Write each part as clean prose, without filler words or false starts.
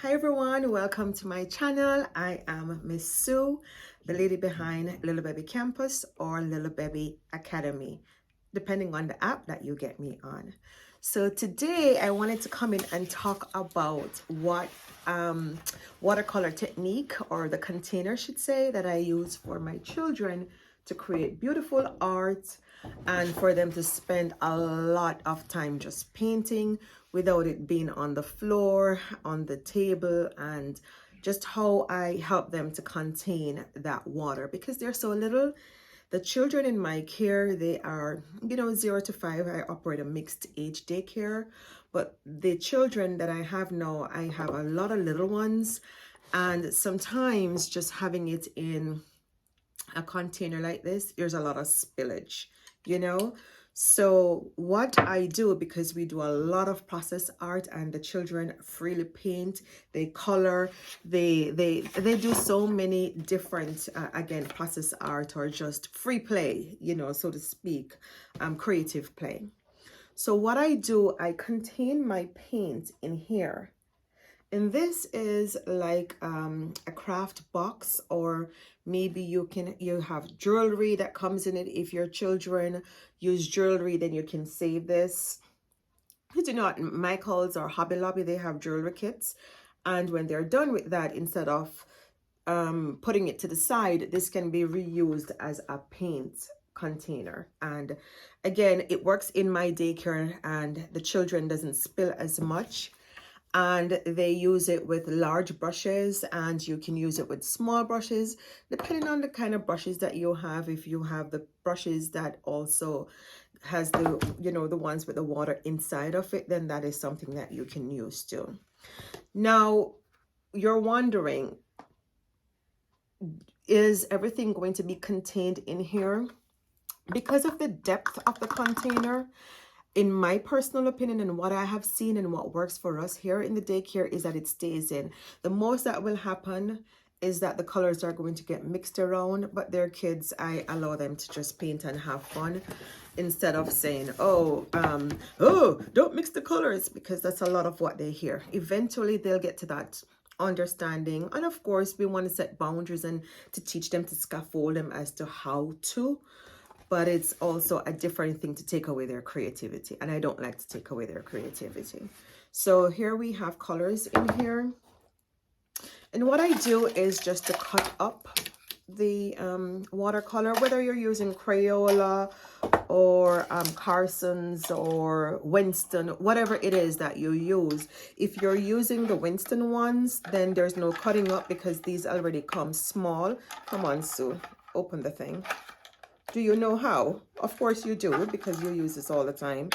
Hi everyone, welcome to my channel. I am Miss Sue, the lady behind Little Baby Campus or Little Baby Academy, depending on the app that you get me on. So today I wanted to come in and talk about what watercolor technique, or the container should say, that I use for my children to create beautiful art and for them to spend a lot of time just painting without it being on the floor, on the table, and just how I help them to contain that water because they're so little. The children in my care, they are, 0 to 5. I operate a mixed age daycare, but the children that I have now, I have a lot of little ones, and sometimes just having it in a container like this, there's a lot of spillage, So what I do, because we do a lot of process art and the children freely paint, they color, they do so many different again, process art or just free play, so to speak, creative play. So what I do, I contain my paint in here. And this is like a craft box, or maybe you have jewelry that comes in it. If your children use jewelry, then you can save this. Because at Michael's or Hobby Lobby, they have jewelry kits. And when they're done with that, instead of putting it to the side, this can be reused as a paint container. And again, it works in my daycare and the children doesn't spill as much. And they use it with large brushes, and you can use it with small brushes, depending on the kind of brushes that you have. If you have the brushes that also has the, the ones with the water inside of it, then that is something that you can use too. Now, you're wondering, is everything going to be contained in here? Because of the depth of the container, in my personal opinion and what I have seen and what works for us here in the daycare is that it stays in. The most that will happen is that the colors are going to get mixed around, but their kids, I allow them to just paint and have fun instead of saying, oh, don't mix the colors, because that's a lot of what they hear. Eventually they'll get to that understanding. And of course, we want to set boundaries and to teach them, to scaffold them as to how to. But it's also a different thing to take away their creativity. And I don't like to take away their creativity. So here we have colors in here. And what I do is just to cut up the watercolor, whether you're using Crayola or Carson's or Winston, whatever it is that you use. If you're using the Winston ones, then there's no cutting up because these already come small. Come on, Sue, open the thing. Do you know how? Of course you do, because you use this all the time.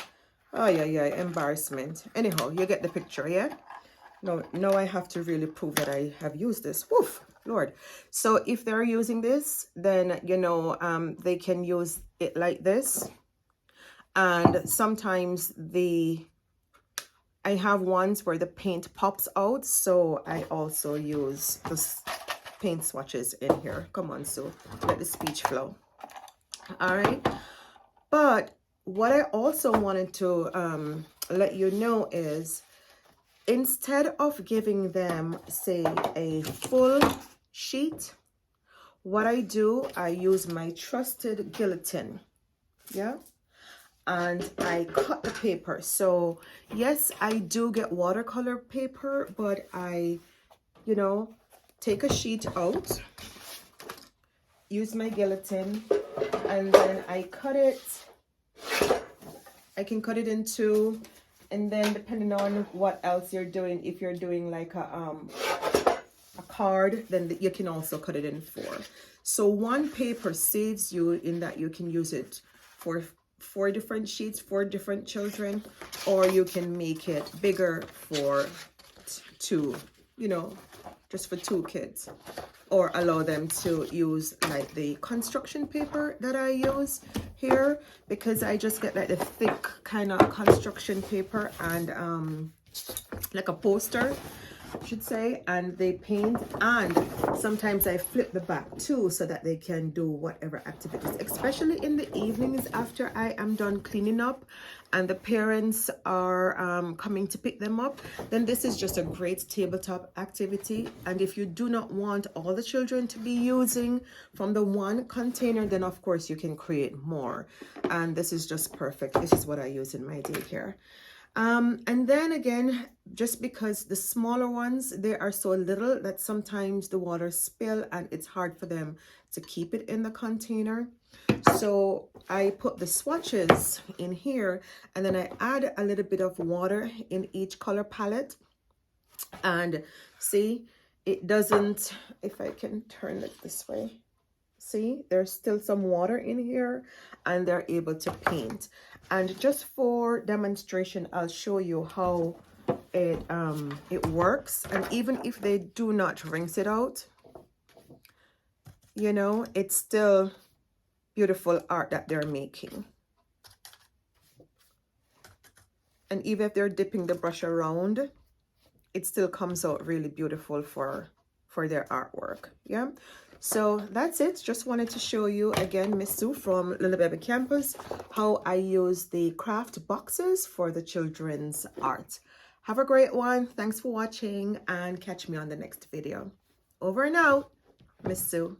Oh, yeah, embarrassment. Anyhow, you get the picture, yeah? No, I have to really prove that I have used this. Woof, Lord. So if they're using this, then, they can use it like this. And sometimes I have ones where the paint pops out. So I also use the paint swatches in here. Come on, Sue, let the speech flow. All right, but what I also wanted to let you know is, instead of giving them, say, a full sheet, what I do, I use my trusted guillotine, yeah, and I cut the paper. So yes, I do get watercolor paper, but I, take a sheet out, use my guillotine, and then I cut it. I can cut it in two, and then depending on what else you're doing, if you're doing like a card, then you can also cut it in 4. So one paper saves you in that you can use it for 4 different sheets, 4 different children, or you can make it bigger for 2, just for 2 kids. Or allow them to use like the construction paper that I use here, because I just get like the thick kind of construction paper and like a poster, I should say, and they paint. And sometimes I flip the back too, so that they can do whatever activities, especially in the evenings after I am done cleaning up. and the parents are coming to pick them up, then this is just a great tabletop activity. And if you do not want all the children to be using from the one container, then of course you can create more. And this is just perfect. This is what I use in my daycare. And then again, just because the smaller ones, they are so little that sometimes the water spill and it's hard for them to keep it in the container. So I put the swatches in here, and then I add a little bit of water in each color palette. And see, it doesn't, if I can turn it this way, see, there's still some water in here, and they're able to paint. And just for demonstration, I'll show you how it works. And even if they do not rinse it out, you know, it's still beautiful art that they're making. And even if they're dipping the brush around, it still comes out really beautiful for their artwork. Yeah, so that's it. Just wanted to show you again, Miss Sue from Little Baby Campus, how I use the craft boxes for the children's art. Have a great one. Thanks for watching, and catch me on the next video. Over and out, Miss Sue.